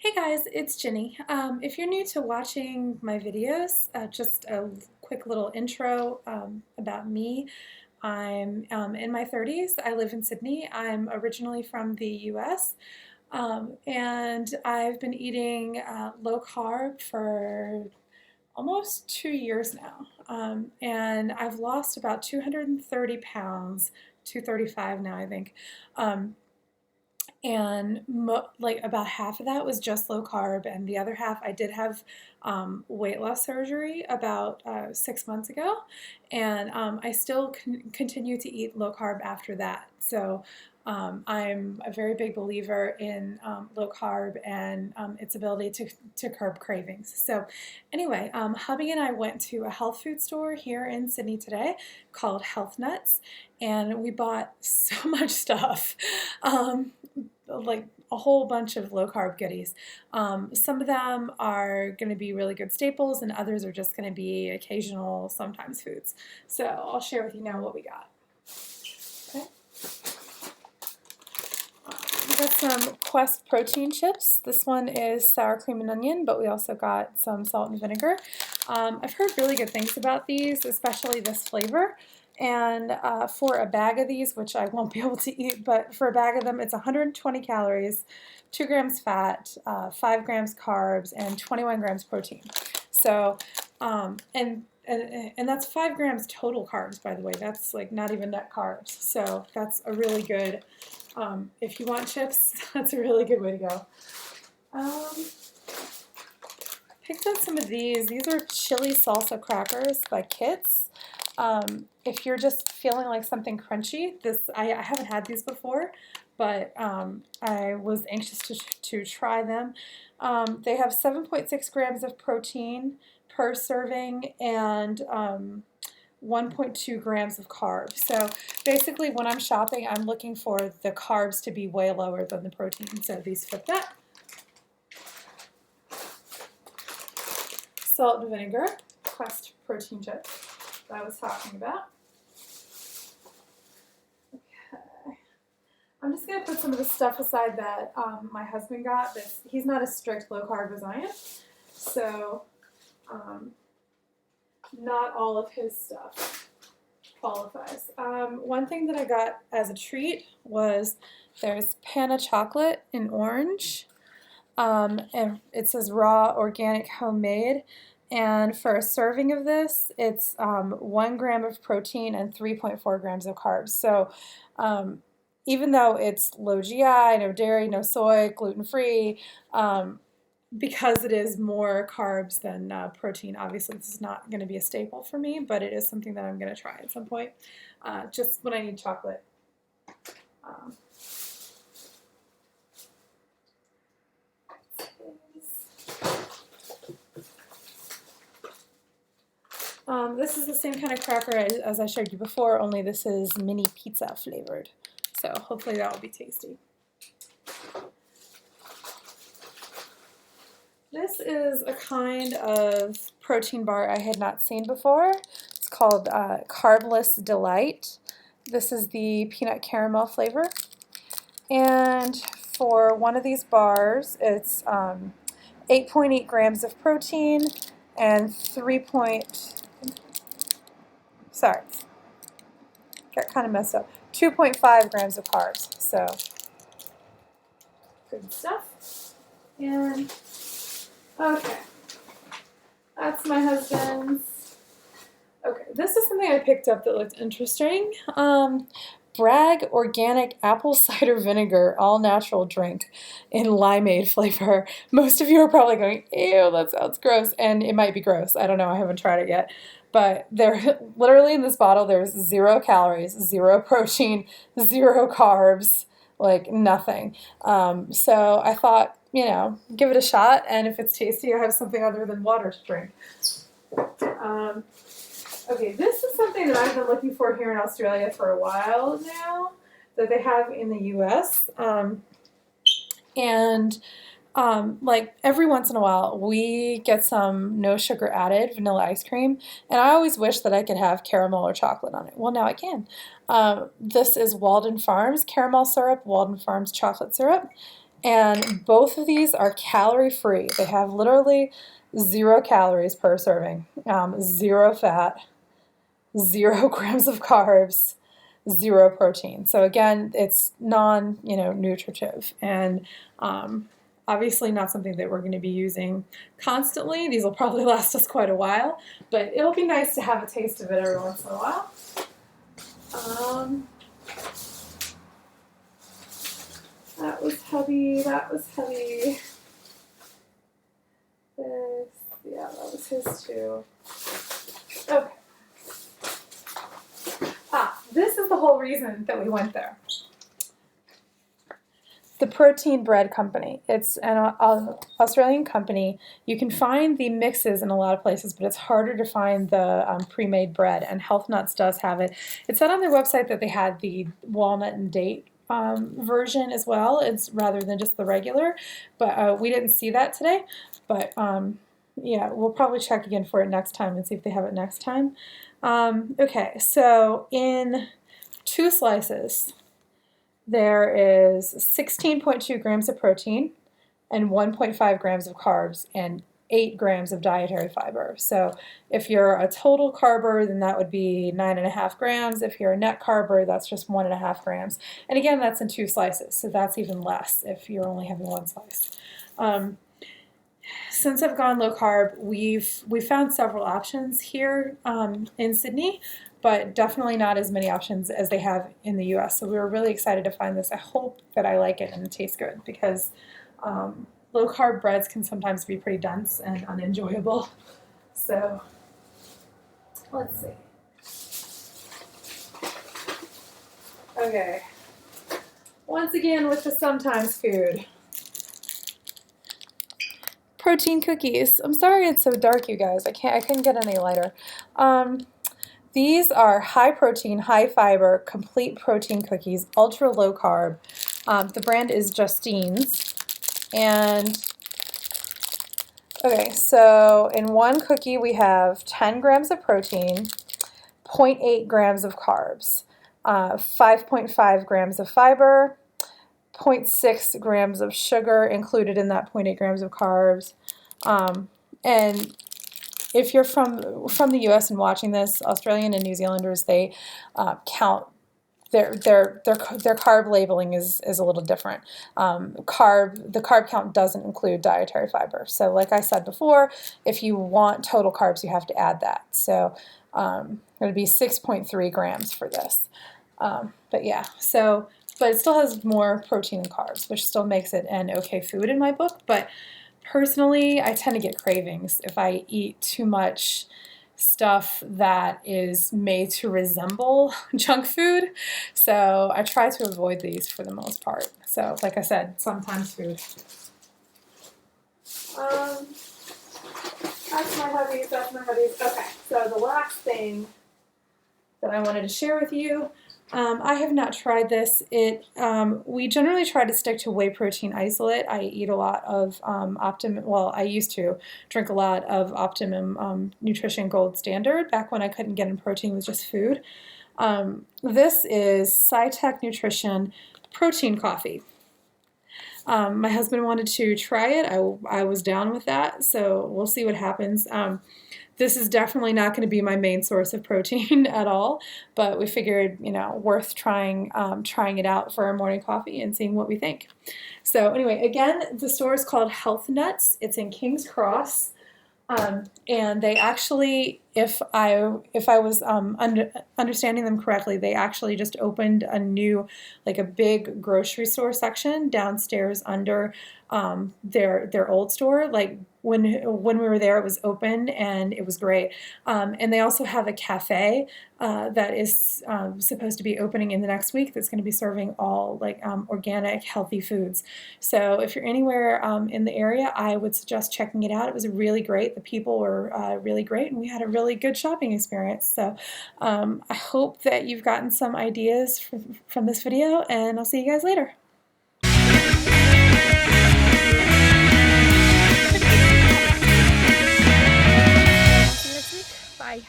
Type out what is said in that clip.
Hey guys, it's Ginny. If you're new to watching my videos, just a quick little intro about me. I'm in my 30s. I live in Sydney. I'm originally from the US, and I've been eating low carb for almost 2 years now. And I've lost about 230 pounds, 235 now, I think. And like about half of that was just low carb, and the other half I did have weight loss surgery about 6 months ago, and I still continue to eat low carb after that. So I'm a very big believer in low carb and its ability to curb cravings. So anyway, hubby and I went to a health food store here in Sydney today called Health Nuts, and we bought so much stuff. Like a whole bunch of low carb goodies. Some of them are going to be really good staples, and others are just going to be occasional, sometimes foods. So I'll share with you now what we got. Okay. We got some Quest protein chips. This one is sour cream and onion, but we also got some salt and vinegar. I've heard really good things about these, especially this flavor. And for a bag of these, which I won't be able to eat, but for a bag of them, it's 120 calories, 2 grams fat, 5 grams carbs, and 21 grams protein. So, and that's 5 grams total carbs, by the way. That's like not even net carbs. So that's a really good, if you want chips, that's a really good way to go. Picked up some of these. These are chili salsa crackers by Kits. If you're just feeling like something crunchy, I haven't had these before, but I was anxious to try them. They have 7.6 grams of protein per serving and 1.2 grams of carbs. So basically when I'm shopping, I'm looking for the carbs to be way lower than the protein. So these fit that. Salt and vinegar, Quest protein chips that I was talking about. Okay. I'm just going to put some of the stuff aside that my husband got. He's not as strict low carb as I am, so not all of his stuff qualifies. One thing that I got as a treat was there's Panna chocolate in orange, and it says raw, organic, homemade. And for a serving of this, it's 1 gram of protein and 3.4 grams of carbs. So even though it's low GI, no dairy, no soy, gluten-free, because it is more carbs than protein, obviously this is not going to be a staple for me, but it is something that I'm going to try at some point, just when I need chocolate. This is the same kind of cracker as I showed you before, only this is mini pizza flavored. So hopefully that will be tasty. This is a kind of protein bar I had not seen before. It's called Carbless Delight. This is the peanut caramel flavor. And for one of these bars, it's 8.8 grams of protein and got kind of messed up, 2.5 grams of carbs. So good stuff. And okay, that's my husband's. Okay, this is something I picked up that looked interesting. Bragg Organic Apple Cider Vinegar All Natural Drink in limeade flavor. Most of you are probably going, ew, that sounds gross. And it might be gross. I don't know. I haven't tried it yet. But there, literally in this bottle, there's 0 calories, 0 protein, 0 carbs, like nothing. So I thought, you know, give it a shot. And if it's tasty, I have something other than water to drink. Okay, this is something that I've been looking for here in Australia for a while now, that they have in the US. Like every once in a while, we get some no sugar added vanilla ice cream, and I always wish that I could have caramel or chocolate on it. Well, now I can. This is Walden Farms caramel syrup, Walden Farms chocolate syrup, And both of these are calorie free. They have literally 0 calories per serving, 0 fat, 0 grams of carbs, 0 protein. So again, it's nutritive, and obviously not something that we're going to be using constantly. These will probably last us quite a while, but it'll be nice to have a taste of it every once in a while. That was heavy. That was heavy. This, yeah, that was his too. Okay. This is the whole reason that we went there. The Protein Bread Company. It's an Australian company. You can find the mixes in a lot of places, but it's harder to find the pre-made bread, and Health Nuts does have it. It said on their website that they had the walnut and date version as well. It's rather than just the regular, but we didn't see that today. But yeah, we'll probably check again for it next time and see if they have it next time. Okay, so in 2 slices, there is 16.2 grams of protein and 1.5 grams of carbs and 8 grams of dietary fiber. So if you're a total carber, then that would be 9.5 grams. If you're a net carber, that's just 1.5 grams. And again, that's in 2 slices, so that's even less if you're only having 1 slice. Since I've gone low carb, we've found several options here in Sydney, but definitely not as many options as they have in the US. So we were really excited to find this. I hope that I like it and it tastes good, because low carb breads can sometimes be pretty dense and unenjoyable. So let's see. Okay. Once again with the sometimes food. Protein cookies. I'm sorry it's so dark, you guys. I couldn't get any lighter. These are high protein, high fiber, complete protein cookies, ultra low carb. The brand is Justine's. And okay, so in one cookie we have 10 grams of protein, 0.8 grams of carbs, 5.5 grams of fiber, 0.6 grams of sugar included in that 0.8 grams of carbs. And if you're from the US and watching this, Australian and New Zealanders, they count their carb labeling is a little different. The carb count doesn't include dietary fiber. So like I said before, if you want total carbs, you have to add that. So it would be 6.3 grams for this. But yeah, but it still has more protein and carbs, which still makes it an okay food in my book. But personally, I tend to get cravings if I eat too much stuff that is made to resemble junk food. So I try to avoid these for the most part. So like I said, sometimes food. That's my hubbies, that's my hubbies. Okay, so the last thing that I wanted to share with you, I have not tried this. We generally try to stick to whey protein isolate. I eat a lot of I used to drink a lot of Optimum Nutrition Gold Standard back when I couldn't get in protein with just food. This is SciTech Nutrition Protein Coffee. My husband wanted to try it. I was down with that, so we'll see what happens. This is definitely not going to be my main source of protein at all, but we figured, worth trying it out for our morning coffee and seeing what we think. So anyway, again, the store is called Health Nuts. It's in King's Cross. And they actually, if I was understanding them correctly, they actually just opened a new, like a big grocery store section downstairs under their old store. Like when we were there, it was open and it was great. And they also have a cafe that is supposed to be opening in the next week. That's going to be serving all organic, healthy foods. So if you're anywhere in the area, I would suggest checking it out. It was really great. The people were really great, and we had a really good shopping experience. So I hope that you've gotten some ideas from this video, and I'll see you guys later. See you next week. Bye.